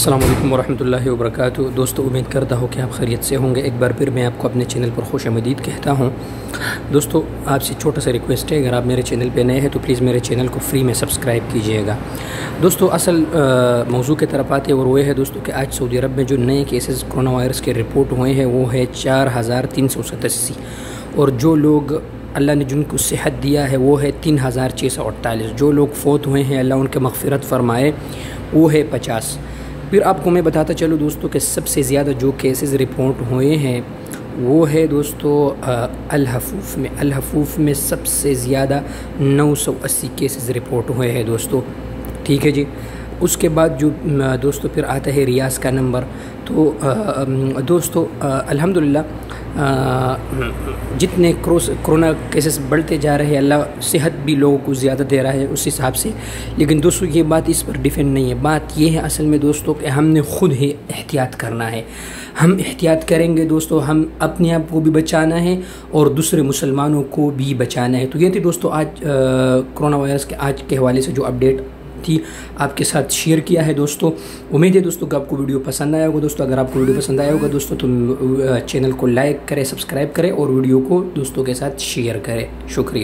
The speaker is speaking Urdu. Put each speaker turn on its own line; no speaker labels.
السلام علیکم ورحمۃ اللہ وبرکاتہ۔ دوستو امید کرتا ہوں کہ آپ خیریت سے ہوں گے۔ ایک بار پھر میں آپ کو اپنے چینل پر خوش آمدید کہتا ہوں۔ دوستو آپ سے چھوٹا سا ریکویسٹ ہے، اگر آپ میرے چینل پہ نئے ہیں تو پلیز میرے چینل کو فری میں سبسکرائب کیجئے گا۔ دوستو اصل موضوع کی طرف آتے اور وہ ہے دوستو کہ آج سعودی عرب میں جو نئے کیسز کرونا وائرس کے رپورٹ ہوئے ہیں وہ ہے 4387، اور جو لوگ اللہ نے جن کو صحت دیا ہے وہ ہے 3648۔ جو لوگ فوت ہوئے ہیں اللہ ان کے مغفرت فرمائے وہ ہے 50۔ پھر آپ کو میں بتاتا چلوں دوستو کہ سب سے زیادہ جو کیسز رپورٹ ہوئے ہیں وہ ہے دوستو الحفوف میں سب سے زیادہ 980 کیسز رپورٹ ہوئے ہیں دوستو، ٹھیک ہے جی۔ اس کے بعد جو دوستو پھر آتا ہے ریاض کا نمبر۔ تو دوستو الحمدللہ جتنے کرونا کیسز بڑھتے جا رہے ہیں اللہ صحت بھی لوگوں کو زیادہ دے رہا ہے اس حساب سے، لیکن دوستو یہ بات اس پر ڈیپینڈ نہیں ہے۔ بات یہ ہے اصل میں دوستو کہ ہم نے خود ہی احتیاط کرنا ہے۔ ہم احتیاط کریں گے دوستو، ہم اپنے آپ کو بھی بچانا ہے اور دوسرے مسلمانوں کو بھی بچانا ہے۔ تو یہ تھی دوستو آج کرونا وائرس کے آج کے حوالے سے جو اپڈیٹ تھی آپ کے ساتھ شیئر کیا ہے دوستو۔ امید ہے دوستو کہ آپ کو ویڈیو پسند آیا ہوگا دوستو۔ اگر آپ کو ویڈیو پسند آیا ہوگا دوستو تو چینل کو لائک کریں، سبسکرائب کریں اور ویڈیو کو دوستوں کے ساتھ شیئر کریں۔ شکریہ۔